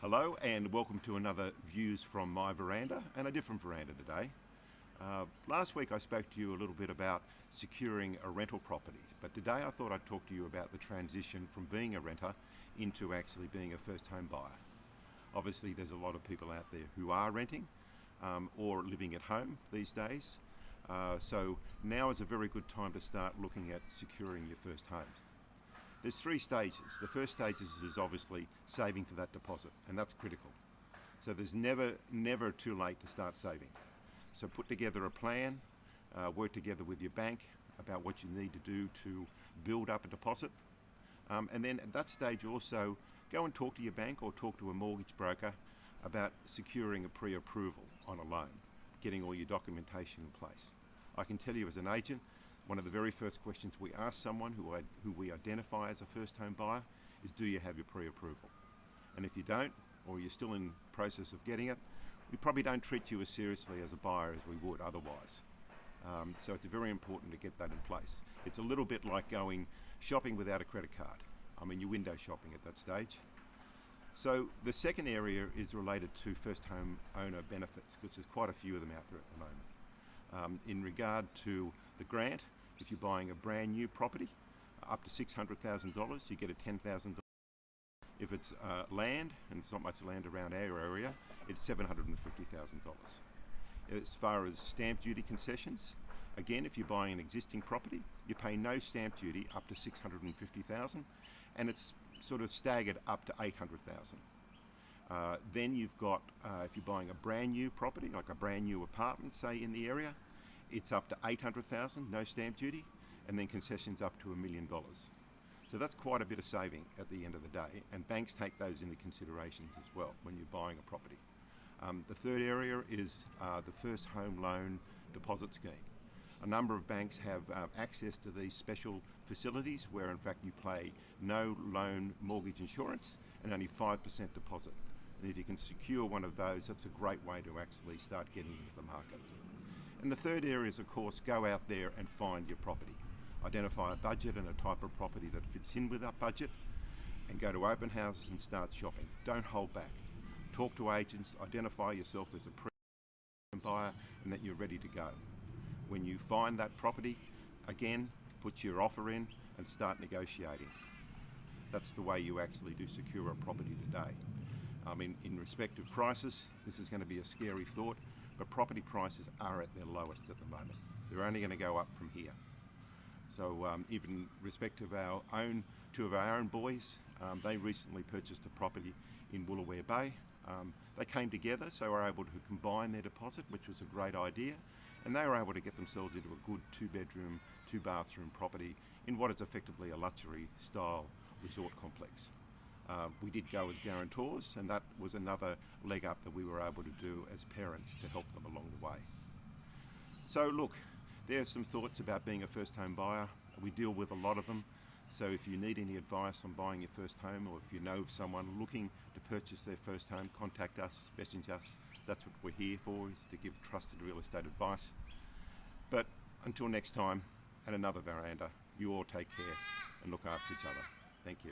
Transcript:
Hello and welcome to another Views from my veranda, and a different veranda today. Last week I spoke to you a little bit about securing a rental property, but today I thought I'd talk to you about the transition from being a renter into actually being a first home buyer. Obviously there's a lot of people out there who are renting or living at home these days, so now is a very good time to start looking at securing your first home. There's three stages. The first stage is obviously saving for that deposit, and that's critical. So there's never too late to start saving. So put together a plan, work together with your bank about what you need to do to build up a deposit. And then at that stage also go and talk to your bank or talk to a mortgage broker about securing a pre-approval on a loan, getting all your documentation in place. I can tell you as an agent, one of the very first questions we ask someone who we identify as a first home buyer is, do you have your pre-approval? And if you don't, or you're still in process of getting it, we probably don't treat you as seriously as a buyer as we would otherwise. So it's very important to get that in place. It's a little bit like going shopping without a credit card. I mean, you're window shopping at that stage. So the second area is related to first home owner benefits, because there's quite a few of them out there at the moment. In regard to the grant, if you're buying a brand new property, up to $600,000, you get a $10,000. If it's land, and it's not much land around our area, it's $750,000. As far as stamp duty concessions, again, if you're buying an existing property, you pay no stamp duty up to $650,000, and it's sort of staggered up to $800,000. Then you've got, if you're buying a brand new property, like a brand new apartment, say in the area, it's up to $800,000, no stamp duty, and then concessions up to $1 million. So that's quite a bit of saving at the end of the day, and banks take those into considerations as well when you're buying a property. The third area is the first home loan deposit scheme. A number of banks have access to these special facilities where in fact you pay no loan mortgage insurance and only 5% deposit. And if you can secure one of those, that's a great way to actually start getting into the market. And the third area is, of course, go out there and find your property. Identify a budget and a type of property that fits in with that budget, and go to open houses and start shopping. Don't hold back. Talk to agents, identify yourself as a pre-home buyer and that you're ready to go. When you find that property, again, put your offer in and start negotiating. That's the way you actually do secure a property today. In respect of prices, this is going to be a scary thought, but property prices are at their lowest at the moment. They're only going to go up from here. So even in respect of two of our own boys, they recently purchased a property in Woolooware Bay. They came together, so were able to combine their deposit, which was a great idea, and they were able to get themselves into a good 2-bedroom, 2-bathroom property in what is effectively a luxury style resort complex. We did go as guarantors, and that was another leg up that we were able to do as parents to help them along the way. So look, there's some thoughts about being a first home buyer. We deal with a lot of them. So if you need any advice on buying your first home, or if you know of someone looking to purchase their first home, contact us, message us. That's what we're here for, is to give trusted real estate advice. But until next time, and another veranda, you all take care and look after each other. Thank you.